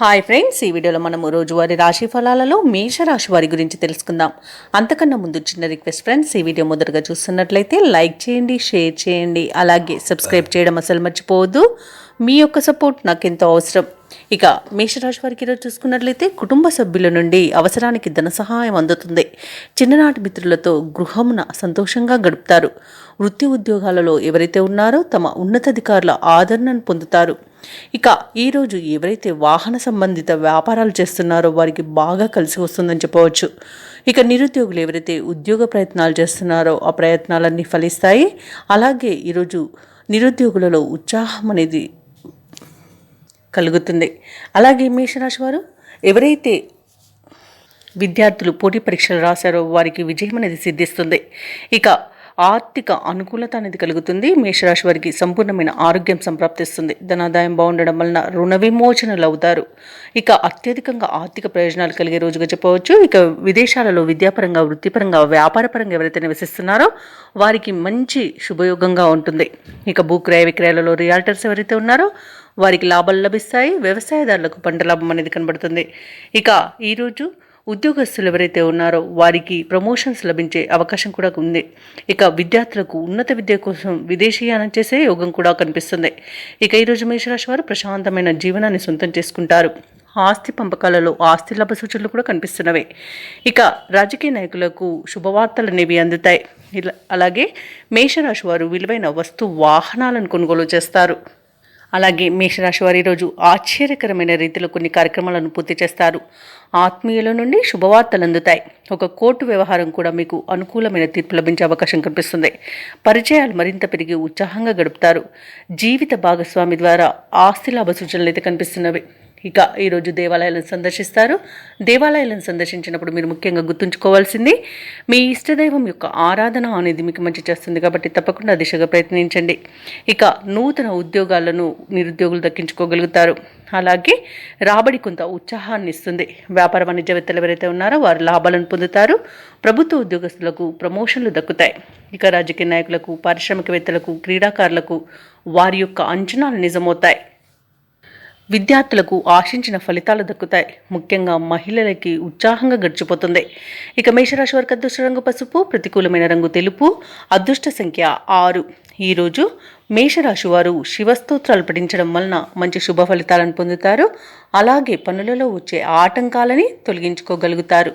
Hi friends, ఈ వీడియోలో మనము రోజువారీ రాశి ఫలాలలో మేషరాశి వారి గురించి తెలుసుకుందాం. అంతకన్నా ముందు చిన్న రిక్వెస్ట్ ఫ్రెండ్స్, ఈ వీడియో మొదటగా చూస్తున్నట్లయితే లైక్ చేయండి, షేర్ చేయండి, అలాగే సబ్స్క్రైబ్ చేయడం అసలు మర్చిపోవద్దు. మీ యొక్క సపోర్ట్ నాకు ఎంతో అవసరం. ఇక మేషరాశి వారికి ఈరోజు చూసుకున్నట్లయితే కుటుంబ సభ్యుల నుండి అవసరానికి ధన సహాయం అందుతుంది. చిన్ననాటి మిత్రులతో గృహమున సంతోషంగా గడుపుతారు. వృత్తి ఉద్యోగాలలో ఎవరైతే ఉన్నారో తమ ఉన్నతాధికారుల ఆదరణను పొందుతారు. ఇక ఈరోజు ఎవరైతే వాహన సంబంధిత వ్యాపారాలు చేస్తున్నారో వారికి బాగా కలిసి వస్తుందని చెప్పవచ్చు. ఇక నిరుద్యోగులు ఎవరైతే ఉద్యోగ ప్రయత్నాలు చేస్తున్నారో ఆ ప్రయత్నాలన్నీ ఫలిస్తాయి. అలాగే ఈరోజు నిరుద్యోగులలో ఉత్సాహం అనేది కలుగుతుంది. అలాగే మేషరాశి వారు ఎవరైతే విద్యార్థులు పోటీ పరీక్షలు రాశారో వారికి విజయం అనేది సిద్ధిస్తుంది. ఇక ఆర్థిక అనుకూలత అనేది కలుగుతుంది. మేషరాశి వారికి సంపూర్ణమైన ఆరోగ్యం సంప్రాప్తిస్తుంది. ధనాదాయం బాగుండడం వలన రుణ విమోచనలు అవుతారు. ఇక అత్యధికంగా ఆర్థిక ప్రయోజనాలు కలిగే రోజుగా చెప్పవచ్చు. ఇక విదేశాలలో విద్యాపరంగా, వృత్తిపరంగా, వ్యాపారపరంగా ఎవరైతే నివసిస్తున్నారో వారికి మంచి శుభయోగంగా ఉంటుంది. ఇక భూక్రయ విక్రయాలలో రియాల్టర్స్ ఎవరైతే ఉన్నారో వారికి లాభాలు లభిస్తాయి. వ్యవసాయదారులకు పంట లాభం అనేది కనబడుతుంది. ఇక ఈరోజు ఉద్యోగస్తులు ఎవరైతే ఉన్నారో వారికి ప్రమోషన్స్ లభించే అవకాశం కూడా ఉంది. ఇక విద్యార్థులకు ఉన్నత విద్య కోసం విదేశీయానం చేసే యోగం కూడా కనిపిస్తుంది. ఇక ఈరోజు మేషరాశి వారు ప్రశాంతమైన జీవనాన్ని సొంతం చేసుకుంటారు. ఆస్తి పంపకాలలో ఆస్తి లాభ సూచనలు కూడా కనిపిస్తున్నవి. ఇక రాజకీయ నాయకులకు శుభవార్తలు అనేవి అందుతాయి. అలాగే మేషరాశి వారు విలువైన వస్తు వాహనాలను కొనుగోలు చేస్తారు. అలాగే మేషరాశి వారి రోజు ఆశ్చర్యకరమైన రీతిలో కొన్ని కార్యక్రమాలను పూర్తి చేస్తారు. ఆత్మీయుల నుండి శుభవార్తలు అందుతాయి. ఒక కోర్టు వ్యవహారం కూడా మీకు అనుకూలమైన తీర్పు లభించే అవకాశం కనిపిస్తుంది. పరిచయాలు మరింత పెరిగి ఉత్సాహంగా గడుపుతారు. జీవిత భాగస్వామి ద్వారా ఆస్తి లాభ సూచనలు అయితే కనిపిస్తున్నవి. ఇక ఈరోజు దేవాలయాలను సందర్శిస్తారు. దేవాలయాలను సందర్శించినప్పుడు మీరు ముఖ్యంగా గుర్తుంచుకోవాల్సింది మీ ఇష్టదైవం యొక్క ఆరాధన అనేది మీకు మంచి చేస్తుంది. కాబట్టి తప్పకుండా దిశగా ప్రయత్నించండి. ఇక నూతన ఉద్యోగాలను నిరుద్యోగులు దక్కించుకోగలుగుతారు. అలాగే రాబడి కొంత ఉత్సాహాన్ని ఇస్తుంది. వ్యాపార వాణిజ్యవేత్తలు ఎవరైతే ఉన్నారో వారు లాభాలను పొందుతారు. ప్రభుత్వ ఉద్యోగస్తులకు ప్రమోషన్లు దక్కుతాయి. ఇక రాజకీయ నాయకులకు, పారిశ్రామికవేత్తలకు, క్రీడాకారులకు వారి యొక్క అంచనాలు నిజమవుతాయి. విద్యార్థులకు ఆశించిన ఫలితాలు దక్కుతాయి. ముఖ్యంగా మహిళలకి ఉత్సాహంగా గడిచిపోతుంది. ఇక మేషరాశి వారికి అదృష్ట రంగు పసుపు, ప్రతికూలమైన రంగు తెలుపు, అదృష్ట సంఖ్య 6. ఈరోజు మేషరాశి వారు శివస్తోత్రాలు పఠించడం వలన మంచి శుభ ఫలితాలను పొందుతారు. అలాగే పనులలో వచ్చే ఆటంకాలని తొలగించుకోగలుగుతారు.